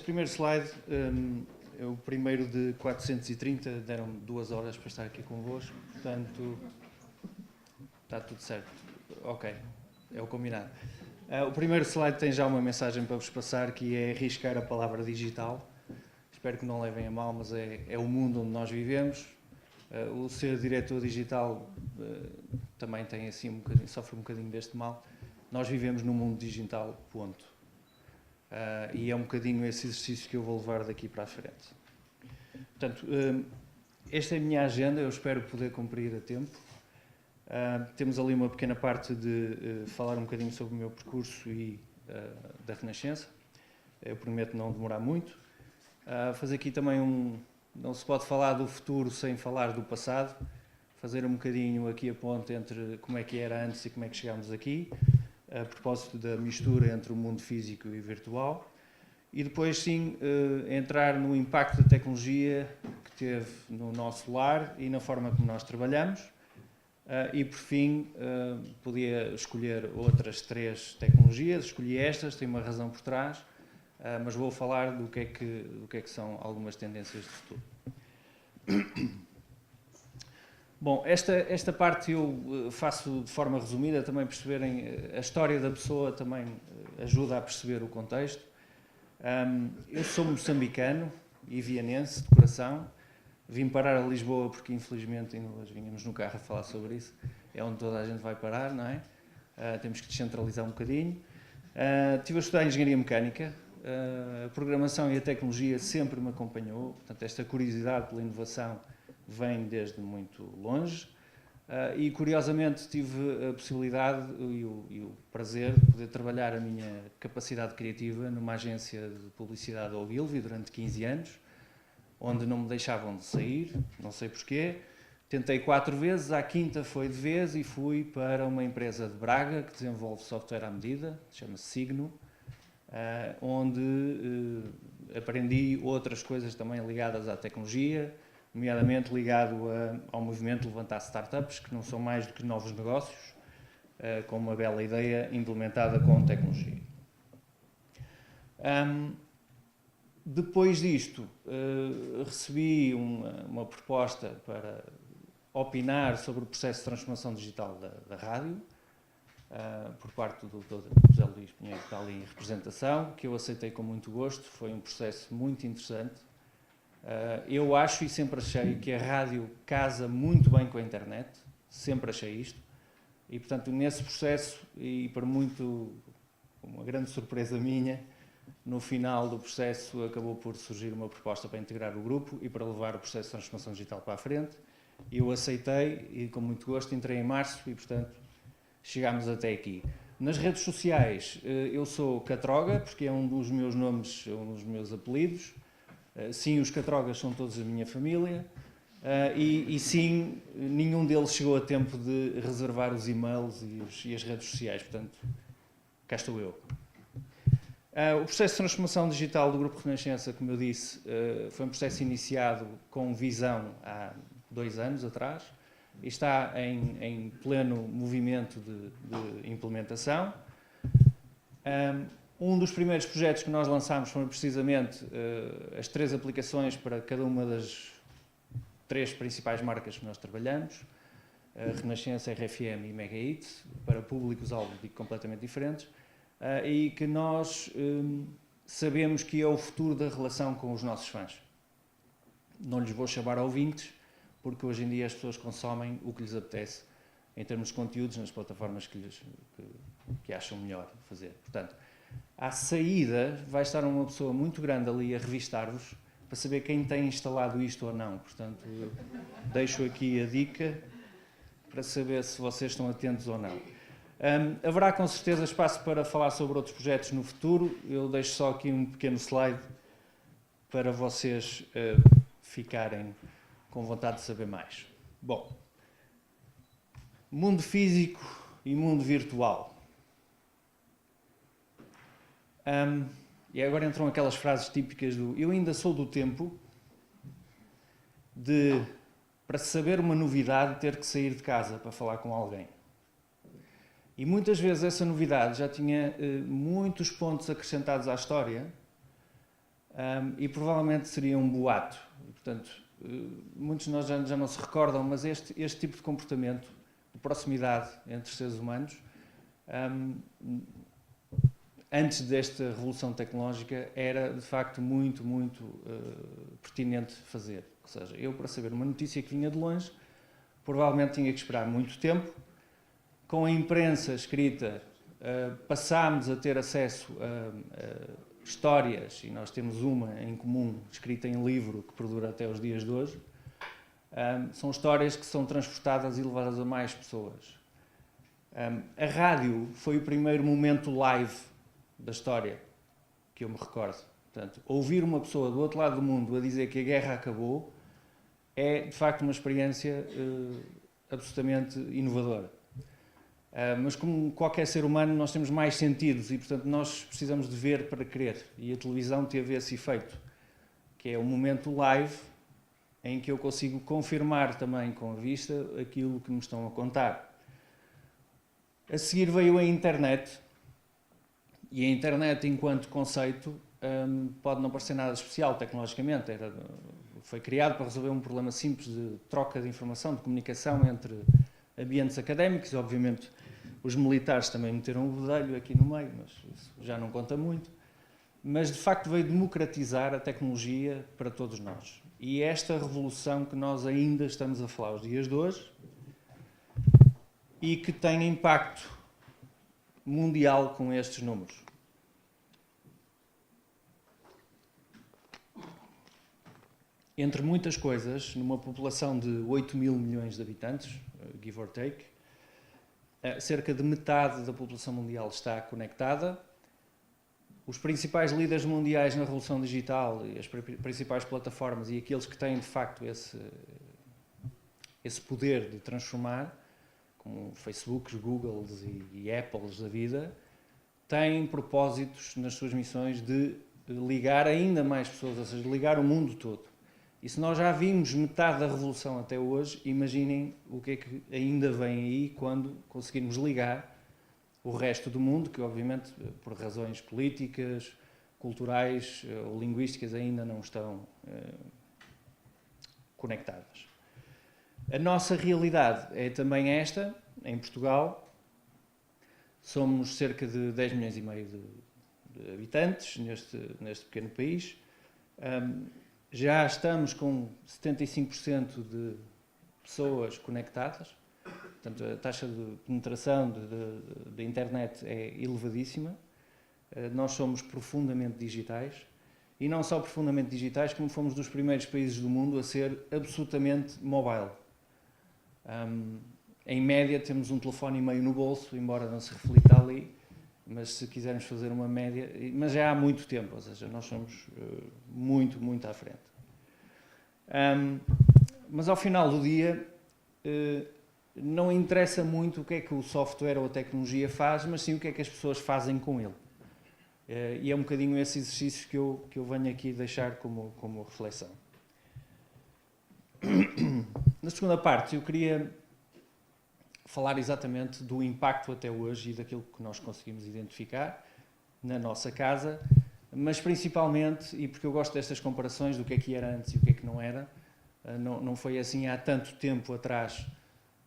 primeiro slide é o primeiro de 430, deram-me 2 horas para estar aqui convosco, portanto está tudo certo. Ok, é o combinado. O primeiro slide tem já uma mensagem para vos passar, que é arriscar a palavra digital. Espero que não levem a mal, mas é o mundo onde nós vivemos. O ser diretor digital também tem assim sofre um bocadinho deste mal. Nós vivemos num mundo digital, ponto. E é um bocadinho esse exercício que eu vou levar daqui para a frente. Portanto, esta é a minha agenda, eu espero poder cumprir a tempo. Temos ali uma pequena parte de falar um bocadinho sobre o meu percurso e da Renascença. Eu prometo não demorar muito. Fazer aqui também não se pode falar do futuro sem falar do passado. Fazer um bocadinho aqui a ponte entre como é que era antes e como é que chegámos aqui, a propósito da mistura entre o mundo físico e virtual. E depois, sim, entrar no impacto da tecnologia que teve no nosso lar e na forma como nós trabalhamos. E, por fim, podia escolher outras 3 tecnologias. Escolhi estas, tem uma razão por trás. Mas vou falar do que é que são algumas tendências de futuro. Bom, esta parte eu faço de forma resumida, também perceberem a história da pessoa, também ajuda a perceber o contexto. Eu sou moçambicano e vianense de coração. Vim parar a Lisboa porque, infelizmente, ainda hoje vínhamos no carro a falar sobre isso. É onde toda a gente vai parar, não é? Temos que descentralizar um bocadinho. Estive a estudar Engenharia Mecânica. A programação e a tecnologia sempre me acompanhou, portanto esta curiosidade pela inovação vem desde muito longe e curiosamente tive a possibilidade e o prazer de poder trabalhar a minha capacidade criativa numa agência de publicidade Ogilvy durante 15 anos, onde não me deixavam de sair, não sei porquê. Tentei 4 vezes, à quinta foi de vez e fui para uma empresa de Braga que desenvolve software à medida, chama-se Signo. Onde aprendi outras coisas também ligadas à tecnologia, nomeadamente ligado ao movimento de levantar startups, que não são mais do que novos negócios, com uma bela ideia implementada com tecnologia. Depois disto, recebi uma proposta para opinar sobre o processo de transformação digital da rádio, por parte do Dr. José Luís Pinheiro, que está ali em representação, que eu aceitei com muito gosto. Foi um processo muito interessante. Eu acho e sempre achei que a rádio casa muito bem com a internet, sempre achei isto, e portanto nesse processo, e para muito, uma grande surpresa minha, no final do processo acabou por surgir uma proposta para integrar o grupo e para levar o processo de transformação digital para a frente. Eu aceitei e com muito gosto entrei em março e portanto chegámos até aqui. Nas redes sociais, eu sou Catroga, porque é um dos meus nomes, um dos meus apelidos. Sim, os Catrogas são todos a minha família. E sim, nenhum deles chegou a tempo de reservar os e-mails e as redes sociais. Portanto, cá estou eu. O processo de transformação digital do Grupo Renascença, como eu disse, foi um processo iniciado com visão há 2 anos atrás. E está em pleno movimento de implementação. Um dos primeiros projetos que nós lançámos foram precisamente as 3 aplicações para cada uma das 3 principais marcas que nós trabalhamos, Renascença, RFM e Mega Hits, para públicos-alvo completamente diferentes, e que nós sabemos que é o futuro da relação com os nossos fãs. Não lhes vou chamar ouvintes, porque hoje em dia as pessoas consomem o que lhes apetece em termos de conteúdos nas plataformas que acham melhor fazer. Portanto, à saída vai estar uma pessoa muito grande ali a revistar-vos para saber quem tem instalado isto ou não. Portanto, eu deixo aqui a dica para saber se vocês estão atentos ou não. Haverá com certeza espaço para falar sobre outros projetos no futuro. Eu deixo só aqui um pequeno slide para vocês ficarem com vontade de saber mais. Bom, mundo físico e mundo virtual. E agora entram aquelas frases típicas do eu ainda sou do tempo de, para saber uma novidade, ter que sair de casa para falar com alguém. E muitas vezes essa novidade já tinha muitos pontos acrescentados à história e provavelmente seria um boato. Portanto, muitos de nós já não se recordam, mas este tipo de comportamento, de proximidade entre seres humanos, antes desta revolução tecnológica, era de facto muito pertinente fazer. Ou seja, eu, para saber uma notícia que vinha de longe, provavelmente tinha que esperar muito tempo. Com a imprensa escrita, passámos a ter acesso a histórias, e nós temos uma em comum, escrita em livro, que perdura até os dias de hoje. São histórias que são transportadas e levadas a mais pessoas. A rádio foi o primeiro momento live da história, que eu me recordo. Portanto, ouvir uma pessoa do outro lado do mundo a dizer que a guerra acabou é, de facto, uma experiência absolutamente inovadora. Mas como qualquer ser humano, nós temos mais sentidos e, portanto, nós precisamos de ver para crer. E a televisão teve esse efeito, que é o momento live em que eu consigo confirmar também com a vista aquilo que me estão a contar. A seguir veio a internet, e a internet, enquanto conceito, pode não parecer nada especial tecnologicamente. Foi criado para resolver um problema simples de troca de informação, de comunicação entre ambientes académicos. Obviamente, os militares também meteram o bedelho aqui no meio, mas isso já não conta muito. Mas, de facto, veio democratizar a tecnologia para todos nós. E esta revolução que nós ainda estamos a falar os dias de hoje e que tem impacto mundial com estes números. Entre muitas coisas, numa população de 8 mil milhões de habitantes, give or take, cerca de metade da população mundial está conectada. Os principais líderes mundiais na revolução digital e as principais plataformas e aqueles que têm, de facto, esse poder de transformar, como Facebooks, Googles e Apples da vida, têm propósitos nas suas missões de ligar ainda mais pessoas, ou seja, ligar o mundo todo. E se nós já vimos metade da revolução até hoje, imaginem o que é que ainda vem aí quando conseguirmos ligar o resto do mundo, que obviamente por razões políticas, culturais ou linguísticas ainda não estão conectadas. A nossa realidade é também esta, em Portugal. Somos cerca de 10 milhões e meio de habitantes neste pequeno país. Já estamos com 75% de pessoas conectadas. Portanto, a taxa de penetração da internet é elevadíssima. Nós somos profundamente digitais. E não só profundamente digitais, como fomos dos primeiros países do mundo a ser absolutamente mobile. Em média temos um telefone e meio no bolso, embora não se reflita ali, mas se quisermos fazer uma média, mas já há muito tempo, ou seja, nós somos muito à frente. Mas ao final do dia, não interessa muito o que é que o software ou a tecnologia faz, mas sim o que é que as pessoas fazem com ele. E é um bocadinho esse exercício que eu venho aqui deixar como reflexão. Na segunda parte, eu queria falar exatamente do impacto até hoje e daquilo que nós conseguimos identificar na nossa casa, mas principalmente, e porque eu gosto destas comparações do que é que era antes e o que é que não era, não foi assim há tanto tempo atrás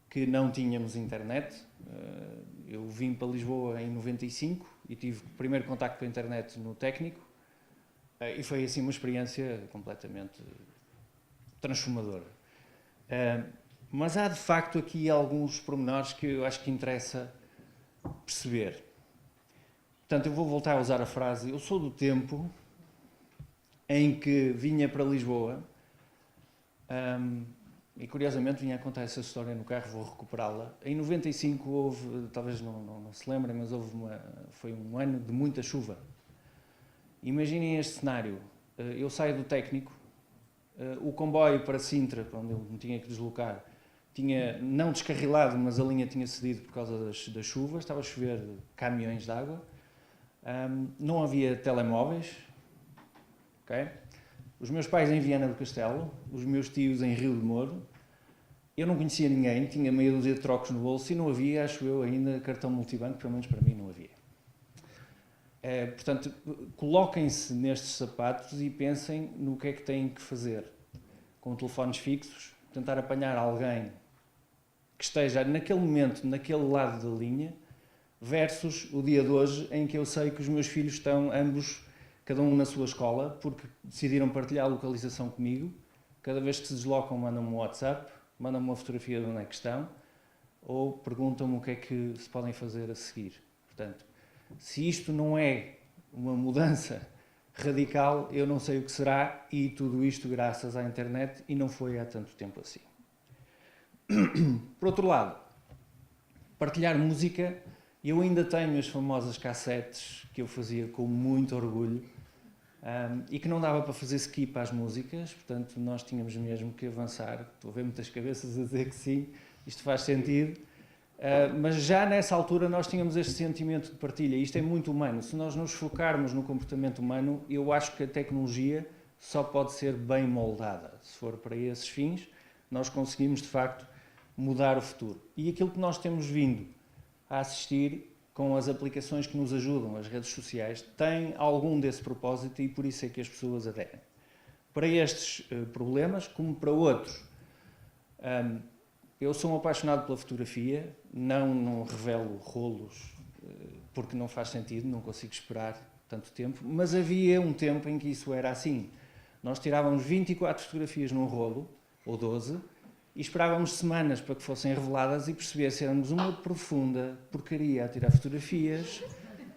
que não tínhamos internet. Eu vim para Lisboa em 95 e tive o primeiro contacto com a internet no técnico, e foi assim uma experiência completamente transformadora. Mas há de facto aqui alguns pormenores que eu acho que interessa perceber. Portanto, eu vou voltar a usar a frase: eu sou do tempo em que vinha para Lisboa, e curiosamente vinha a contar essa história no carro, vou recuperá-la. Em 95 houve, talvez não se lembrem, mas foi um ano de muita chuva. Imaginem este cenário: eu saio do técnico, o comboio para Sintra, para onde eu me tinha que deslocar, tinha não descarrilado, mas a linha tinha cedido por causa das chuvas, estava a chover caminhões de água, não havia telemóveis, okay? Os meus pais em Viana do Castelo, os meus tios em Rio de Moro, eu não conhecia ninguém, tinha meia dúzia de trocos no bolso e não havia, acho eu, ainda cartão multibanco, pelo menos para mim não havia. Portanto, coloquem-se nestes sapatos e pensem no que é que têm que fazer. Com telefones fixos, tentar apanhar alguém que esteja naquele momento, naquele lado da linha, versus o dia de hoje em que eu sei que os meus filhos estão ambos, cada um na sua escola, porque decidiram partilhar a localização comigo. Cada vez que se deslocam, mandam-me um WhatsApp, mandam-me uma fotografia de onde é que estão, ou perguntam-me o que é que se podem fazer a seguir. Portanto, se isto não é uma mudança radical, eu não sei o que será, e tudo isto graças à internet, e não foi há tanto tempo assim. Por outro lado, partilhar música, eu ainda tenho as famosas cassetes que eu fazia com muito orgulho, e que não dava para fazer skip às músicas, portanto nós tínhamos mesmo que avançar. Estou a ver muitas cabeças a dizer que sim, isto faz sentido, mas já nessa altura nós tínhamos este sentimento de partilha, isto é muito humano. Se nós nos focarmos no comportamento humano, eu acho que a tecnologia só pode ser bem moldada. Se for para esses fins, nós conseguimos de facto mudar o futuro. E aquilo que nós temos vindo a assistir com as aplicações que nos ajudam, as redes sociais, tem algum desse propósito, e por isso é que as pessoas aderem. Para estes problemas, como para outros, eu sou um apaixonado pela fotografia, não revelo rolos, porque não faz sentido, não consigo esperar tanto tempo, mas havia um tempo em que isso era assim. Nós tirávamos 24 fotografias num rolo, ou 12, e esperávamos semanas para que fossem reveladas e perceber se éramos uma profunda porcaria a tirar fotografias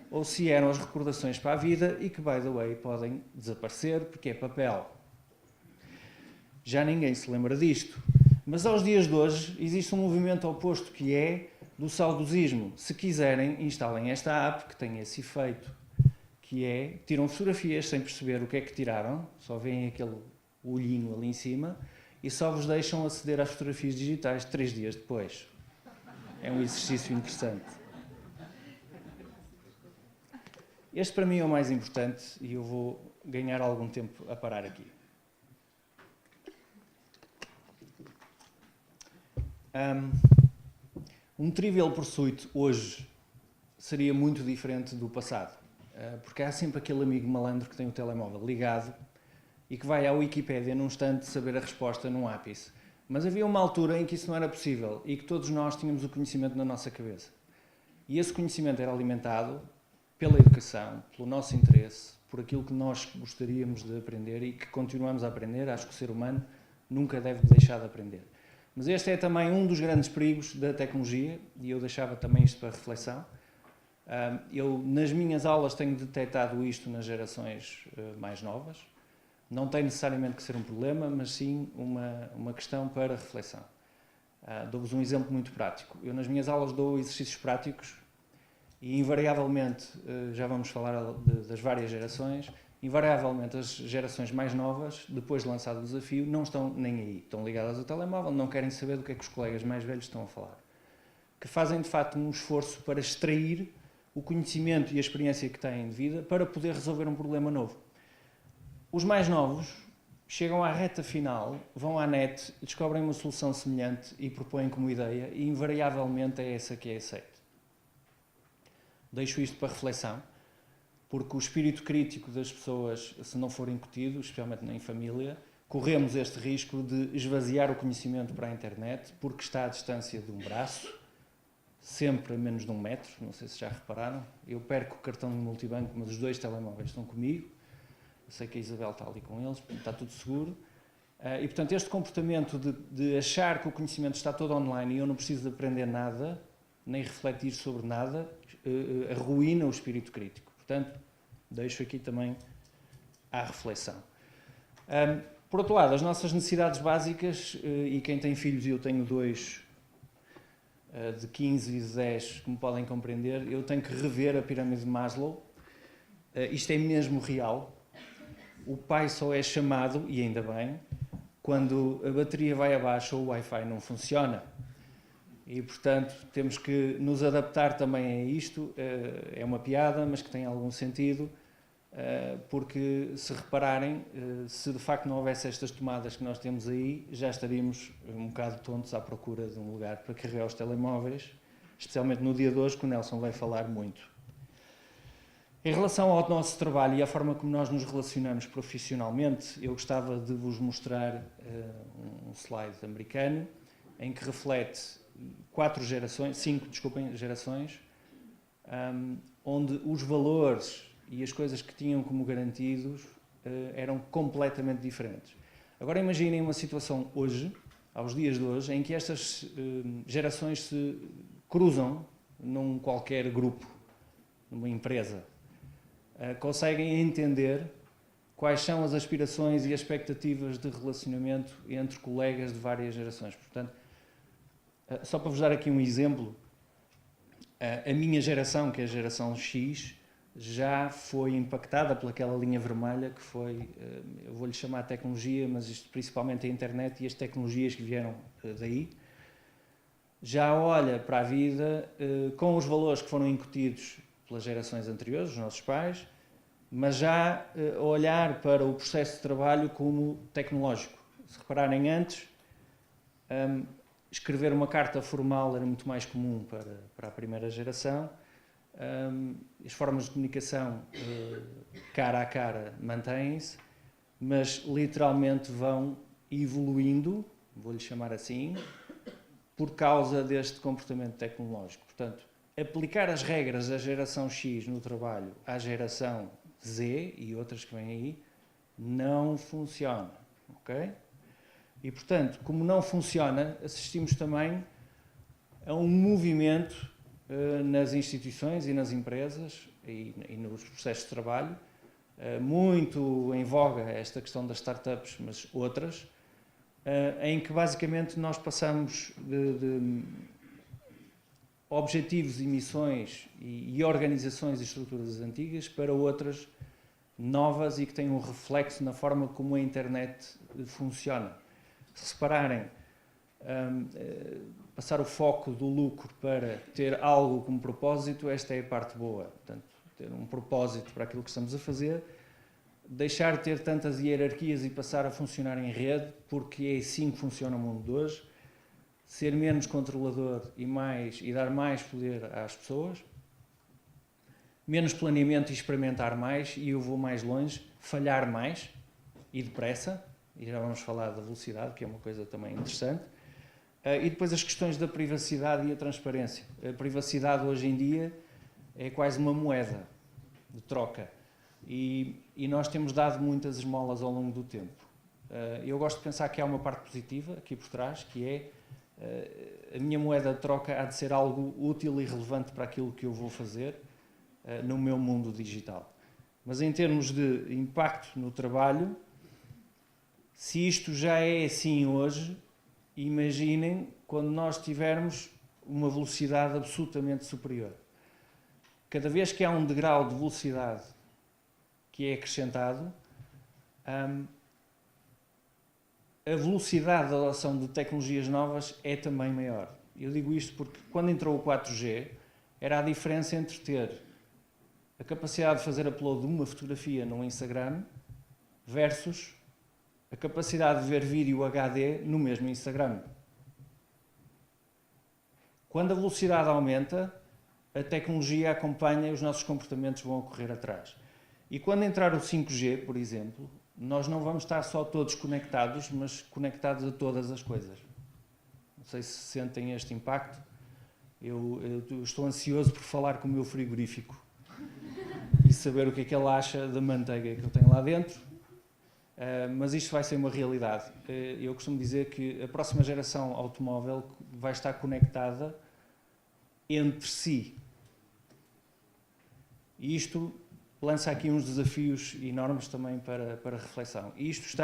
ou se eram as recordações para a vida e que, by the way, podem desaparecer porque é papel. Já ninguém se lembra disto. Mas aos dias de hoje existe um movimento oposto, que é do saudosismo. Se quiserem, instalem esta app que tem esse efeito, que é, tiram fotografias sem perceber o que é que tiraram, só veem aquele olhinho ali em cima, e só vos deixam aceder às fotografias digitais 3 dias depois. É um exercício interessante. Este para mim é o mais importante e eu vou ganhar algum tempo a parar aqui. Um Trivial Pursuit hoje seria muito diferente do passado, porque há sempre aquele amigo malandro que tem o telemóvel ligado e que vai à Wikipédia num instante saber a resposta num ápice. Mas havia uma altura em que isso não era possível e que todos nós tínhamos o conhecimento na nossa cabeça. E esse conhecimento era alimentado pela educação, pelo nosso interesse, por aquilo que nós gostaríamos de aprender e que continuamos a aprender. Acho que o ser humano nunca deve deixar de aprender. Mas este é também um dos grandes perigos da tecnologia, e eu deixava também isto para reflexão. Eu, nas minhas aulas, tenho detectado isto nas gerações mais novas. Não tem necessariamente que ser um problema, mas sim uma questão para reflexão. Dou-vos um exemplo muito prático. Eu, nas minhas aulas, dou exercícios práticos e, invariavelmente, já vamos falar das várias gerações, invariavelmente as gerações mais novas, depois de lançado o desafio, não estão nem aí. Estão ligadas ao telemóvel, não querem saber do que é que os colegas mais velhos estão a falar. Que fazem, de facto, um esforço para extrair o conhecimento e a experiência que têm de vida para poder resolver um problema novo. Os mais novos chegam à reta final, vão à net, descobrem uma solução semelhante e propõem como ideia, e invariavelmente é essa que é aceita. Deixo isto para reflexão, porque o espírito crítico das pessoas, se não for incutido, especialmente em família, corremos este risco de esvaziar o conhecimento para a internet, porque está à distância de um braço, sempre a menos de 1 metro, não sei se já repararam. Eu perco o cartão de multibanco, mas os 2 telemóveis estão comigo. Eu sei que a Isabel está ali com eles, está tudo seguro. E, portanto, este comportamento de achar que o conhecimento está todo online e eu não preciso de aprender nada, nem refletir sobre nada, arruína o espírito crítico. Portanto, deixo aqui também à reflexão. Por outro lado, as nossas necessidades básicas, e quem tem filhos, e eu tenho 2 de 15 e 10, como podem compreender, eu tenho que rever a pirâmide de Maslow. Isto é mesmo real. O pai só é chamado, e ainda bem, quando a bateria vai abaixo ou o Wi-Fi não funciona. E, portanto, temos que nos adaptar também a isto. É uma piada, mas que tem algum sentido, porque, se repararem, se de facto não houvesse estas tomadas que nós temos aí, já estaríamos um bocado tontos à procura de um lugar para carregar os telemóveis, especialmente no dia de hoje, que o Nelson vai falar muito. Em relação ao nosso trabalho e à forma como nós nos relacionamos profissionalmente, eu gostava de vos mostrar um slide americano em que reflete cinco gerações, onde os valores e as coisas que tinham como garantidos eram completamente diferentes. Agora imaginem uma situação hoje, aos dias de hoje, em que estas gerações se cruzam num qualquer grupo, numa empresa. Conseguem entender quais são as aspirações e as expectativas de relacionamento entre colegas de várias gerações. Portanto, só para vos dar aqui um exemplo, a minha geração, que é a geração X, já foi impactada pelaquela linha vermelha que foi, eu vou-lhe chamar tecnologia, mas isto principalmente a internet e as tecnologias que vieram daí, já olha para a vida com os valores que foram incutidos pelas gerações anteriores, os nossos pais, mas já olhar para o processo de trabalho como tecnológico. Se repararem antes, escrever uma carta formal era muito mais comum para a primeira geração, as formas de comunicação cara a cara mantêm-se, mas literalmente vão evoluindo, vou-lhe chamar assim, por causa deste comportamento tecnológico. Portanto, aplicar as regras da geração X no trabalho à geração Z e outras que vêm aí não funciona, ok? E, portanto, como não funciona, assistimos também a um movimento nas instituições e nas empresas e nos processos de trabalho, muito em voga esta questão das startups, mas outras, em que basicamente nós passamos de objetivos e missões e organizações e estruturas antigas para outras novas e que têm um reflexo na forma como a internet funciona. Se repararem, passar o foco do lucro para ter algo como propósito, esta é a parte boa. Portanto, ter um propósito para aquilo que estamos a fazer, deixar de ter tantas hierarquias e passar a funcionar em rede, porque é assim que funciona o mundo de hoje, ser menos controlador e dar mais poder às pessoas, menos planeamento e experimentar mais, e eu vou mais longe, falhar mais e depressa, e já vamos falar da velocidade, que é uma coisa também interessante, e depois as questões da privacidade e a transparência. A privacidade hoje em dia é quase uma moeda de troca, e nós temos dado muitas esmolas ao longo do tempo. Eu gosto de pensar que há uma parte positiva aqui por trás, que é a minha moeda de troca há de ser algo útil e relevante para aquilo que eu vou fazer no meu mundo digital. Mas em termos de impacto no trabalho, se isto já é assim hoje, imaginem quando nós tivermos uma velocidade absolutamente superior. Cada vez que há um degrau de velocidade que é acrescentado, a velocidade da adoção de tecnologias novas é também maior. Eu digo isto porque quando entrou o 4G, era a diferença entre ter a capacidade de fazer upload de uma fotografia no Instagram versus a capacidade de ver vídeo HD no mesmo Instagram. Quando a velocidade aumenta, a tecnologia acompanha e os nossos comportamentos vão correr atrás. E quando entrar o 5G, por exemplo, nós não vamos estar só todos conectados, mas conectados a todas as coisas. Não sei se sentem este impacto. Eu estou ansioso por falar com o meu frigorífico e saber o que é que ele acha da manteiga que eu tenho lá dentro. Mas isto vai ser uma realidade. Eu costumo dizer que a próxima geração automóvel vai estar conectada entre si. E isto lança aqui uns desafios enormes também para reflexão. E isto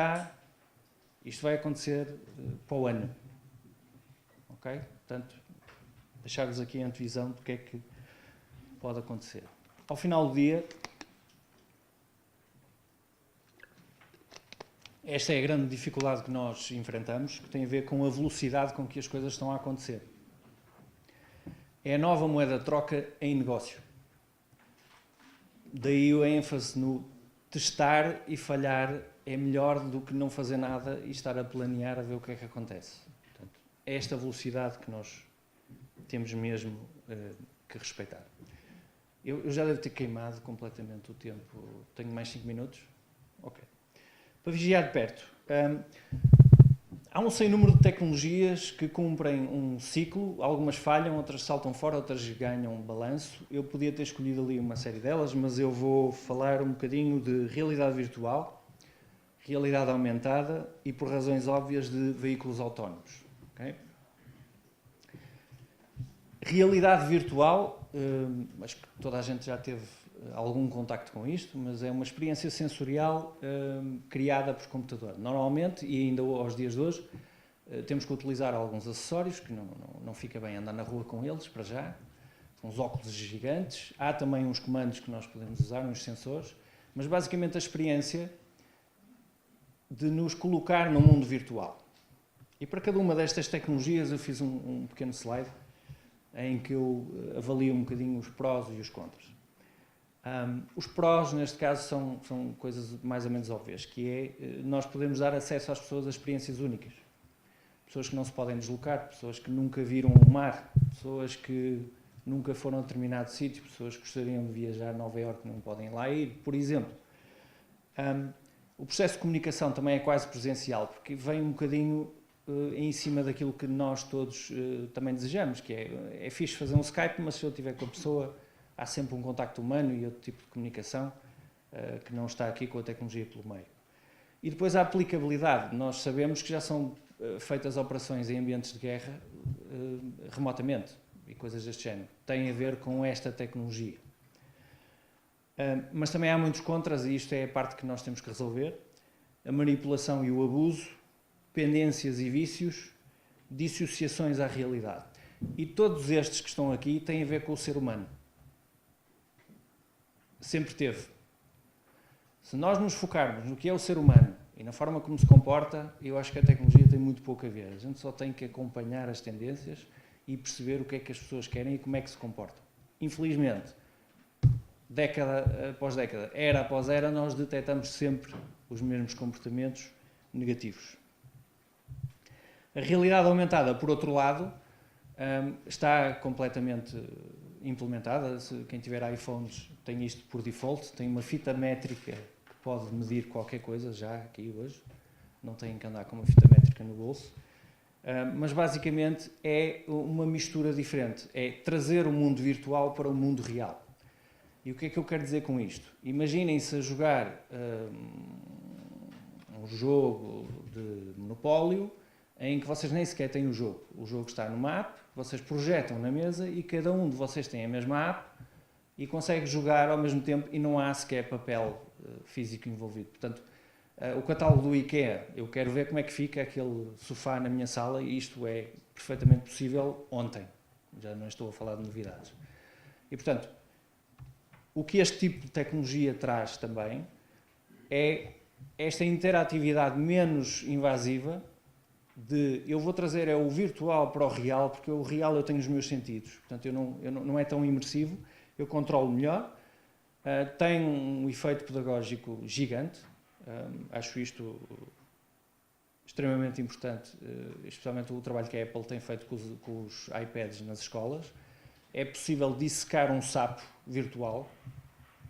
vai acontecer para o ano. Ok? Portanto, deixar-vos aqui a antevisão do que é que pode acontecer. Ao final do dia, esta é a grande dificuldade que nós enfrentamos, que tem a ver com a velocidade com que as coisas estão a acontecer. É a nova moeda de troca em negócio. Daí a ênfase no testar e falhar é melhor do que não fazer nada e estar a planear a ver o que é que acontece. Portanto, é esta velocidade que nós temos mesmo que respeitar. Eu já devo ter queimado completamente o tempo. Tenho mais 5 minutos? Ok. Para vigiar de perto. Há um sem número de tecnologias que cumprem um ciclo, algumas falham, outras saltam fora, outras ganham balanço. Eu podia ter escolhido ali uma série delas, mas eu vou falar um bocadinho de realidade virtual, realidade aumentada e, por razões óbvias, de veículos autónomos. Okay? Realidade virtual, acho que toda a gente já teve algum contacto com isto, mas é uma experiência sensorial criada por computador. Normalmente, e ainda aos dias de hoje, temos que utilizar alguns acessórios, que não fica bem andar na rua com eles, para já. São uns óculos gigantes. Há também uns comandos que nós podemos usar, uns sensores, mas basicamente a experiência de nos colocar no mundo virtual. E para cada uma destas tecnologias eu fiz um pequeno slide em que eu avalio um bocadinho os prós e os contras. Os prós, neste caso, são coisas mais ou menos óbvias, que é nós podemos dar acesso às pessoas a experiências únicas. Pessoas que não se podem deslocar, pessoas que nunca viram o mar, pessoas que nunca foram a determinado sítio, pessoas que gostariam de viajar a Nova Iorque e não podem lá ir, por exemplo. O processo de comunicação também é quase presencial, porque vem um bocadinho em cima daquilo que nós todos também desejamos, que é fixe fazer um Skype, mas se eu estiver com a pessoa, há sempre um contacto humano e outro tipo de comunicação que não está aqui com a tecnologia pelo meio. E depois a aplicabilidade. Nós sabemos que já são feitas operações em ambientes de guerra remotamente e coisas deste género. Tem a ver com esta tecnologia. Mas também há muitos contras e isto é a parte que nós temos que resolver. A manipulação e o abuso, dependências e vícios, dissociações à realidade. E todos estes que estão aqui têm a ver com o ser humano. Sempre teve. Se nós nos focarmos no que é o ser humano e na forma como se comporta, eu acho que a tecnologia tem muito pouco a ver. A gente só tem que acompanhar as tendências e perceber o que é que as pessoas querem e como é que se comportam. Infelizmente, década após década, era após era, nós detectamos sempre os mesmos comportamentos negativos. A realidade aumentada, por outro lado, está completamente implementada. Se quem tiver iPhones tem isto por default, tem uma fita métrica que pode medir qualquer coisa já aqui hoje, não tem que andar com uma fita métrica no bolso, mas basicamente é uma mistura diferente, é trazer o mundo virtual para o mundo real. E o que é que eu quero dizer com isto? Imaginem-se a jogar um jogo de Monopólio em que vocês nem sequer têm o jogo está numa app, vocês projetam na mesa e cada um de vocês tem a mesma app e consegue jogar ao mesmo tempo e não há sequer papel físico envolvido. Portanto, o catálogo do IKEA, eu quero ver como é que fica aquele sofá na minha sala e isto é perfeitamente possível ontem. Já não estou a falar de novidades. E, portanto, o que este tipo de tecnologia traz também é esta interatividade menos invasiva de eu vou trazer o virtual para o real, porque o real eu tenho os meus sentidos. Portanto, não é tão imersivo, eu controlo melhor, tem um efeito pedagógico gigante, acho isto extremamente importante, especialmente o trabalho que a Apple tem feito com os iPads nas escolas. É possível dissecar um sapo virtual,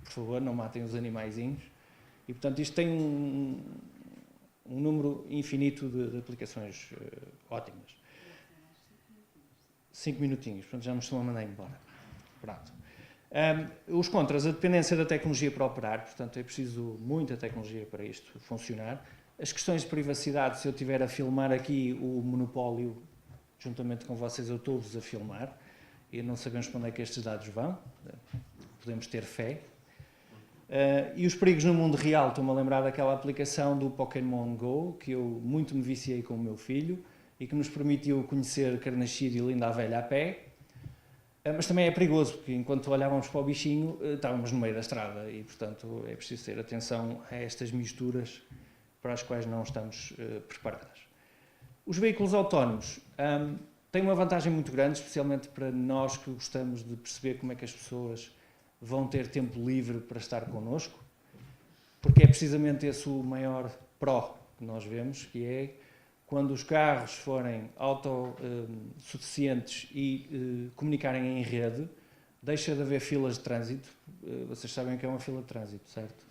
por favor, não matem os animaizinhos, e portanto isto tem um número infinito de aplicações ótimas. 5 minutinhos, portanto já me estão a mandar embora. Pronto. Os contras, a dependência da tecnologia para operar, portanto é preciso muita tecnologia para isto funcionar. As questões de privacidade, se eu estiver a filmar aqui o Monopólio, juntamente com vocês, eu estou-vos a filmar, e não sabemos para onde é que estes dados vão, podemos ter fé. E os perigos no mundo real, estou-me a lembrar daquela aplicação do Pokémon Go, que eu muito me viciei com o meu filho, e que nos permitiu conhecer Carnaxide e Linda a Velha a pé, mas também é perigoso, porque enquanto olhávamos para o bichinho, estávamos no meio da estrada, e portanto é preciso ter atenção a estas misturas para as quais não estamos preparados. Os veículos autónomos têm uma vantagem muito grande, especialmente para nós que gostamos de perceber como é que as pessoas vão ter tempo livre para estar connosco, porque é precisamente esse o maior pró que nós vemos, que é quando os carros forem autossuficientes e comunicarem em rede, deixa de haver filas de trânsito. Vocês sabem o que é uma fila de trânsito, certo?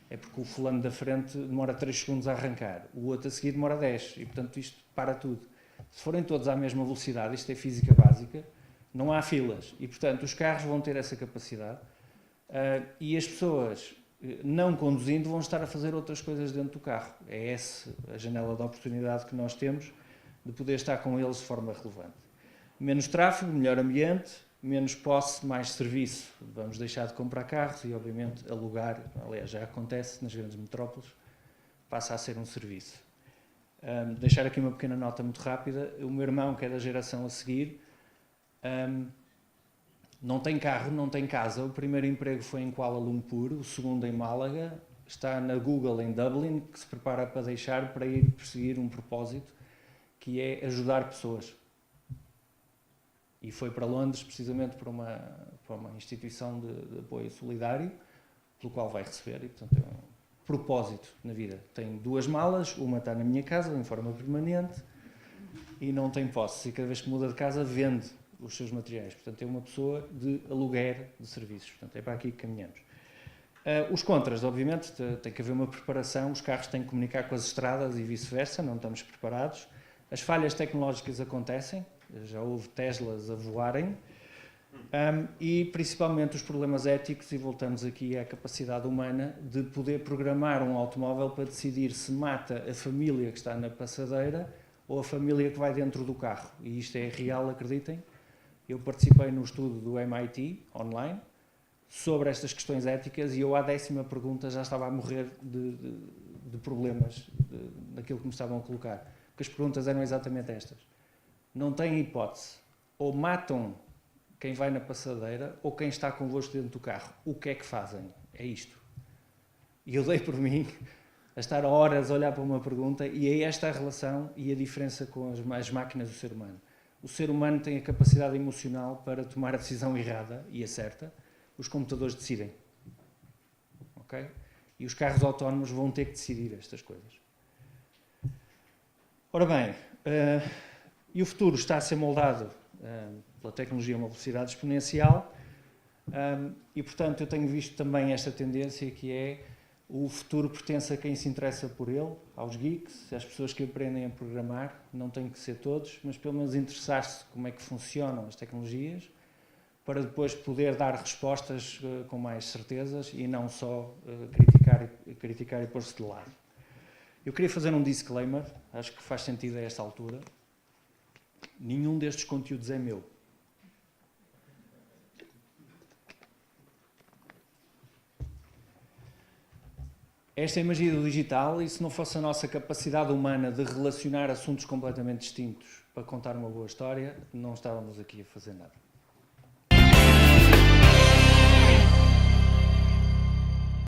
É porque o fulano da frente demora 3 segundos a arrancar, o outro a seguir demora 10 e, portanto, isto para tudo. Se forem todos à mesma velocidade, isto é física básica, não há filas e, portanto, os carros vão ter essa capacidade e as pessoas, não conduzindo, vão estar a fazer outras coisas dentro do carro. É essa a janela de oportunidade que nós temos de poder estar com eles de forma relevante. Menos tráfego, melhor ambiente, menos posse, mais serviço. Vamos deixar de comprar carros e, obviamente, alugar, aliás, já acontece nas grandes metrópoles, passa a ser um serviço. Deixar aqui uma pequena nota muito rápida. O meu irmão, que é da geração a seguir, não tem carro, não tem casa. O primeiro emprego foi em Kuala Lumpur, o segundo em Málaga. Está na Google em Dublin, que se prepara para deixar para ir perseguir um propósito, que é ajudar pessoas. E foi para Londres precisamente para uma instituição de apoio solidário, pelo qual vai receber, e portanto é um propósito na vida. Tem 2 malas, uma está na minha casa em forma permanente e não tem posse. E cada vez que muda de casa vende os seus materiais. Portanto é uma pessoa de aluguer de serviços. Portanto é para aqui que caminhamos. Os contras, obviamente, tem que haver uma preparação, os carros têm que comunicar com as estradas e vice-versa, não estamos preparados. As falhas tecnológicas acontecem, já houve Teslas a voarem, e principalmente os problemas éticos, e voltamos aqui à capacidade humana de poder programar um automóvel para decidir se mata a família que está na passadeira ou a família que vai dentro do carro. E isto é real, acreditem. Eu participei no estudo do MIT, online, sobre estas questões éticas, e eu à 10ª pergunta já estava a morrer de problemas daquilo que me estavam a colocar. Porque as perguntas eram exatamente estas. Não têm hipótese. Ou matam quem vai na passadeira ou quem está convosco dentro do carro. O que é que fazem? É isto. E eu dei por mim a estar horas a olhar para uma pergunta, e é esta a relação e a diferença com as máquinas do ser humano. O ser humano tem a capacidade emocional para tomar a decisão errada e a certa. Os computadores decidem. Ok? E os carros autónomos vão ter que decidir estas coisas. Ora bem, e o futuro está a ser moldado pela tecnologia a uma velocidade exponencial, e portanto eu tenho visto também esta tendência, que é o futuro pertence a quem se interessa por ele, aos geeks, às pessoas que aprendem a programar, não tem que ser todos, mas pelo menos interessar-se como é que funcionam as tecnologias, para depois poder dar respostas com mais certezas e não só criticar e pôr-se de lado. Eu queria fazer um disclaimer, acho que faz sentido a esta altura. Nenhum destes conteúdos é meu. Esta é a magia do digital, e se não fosse a nossa capacidade humana de relacionar assuntos completamente distintos para contar uma boa história, não estávamos aqui a fazer nada.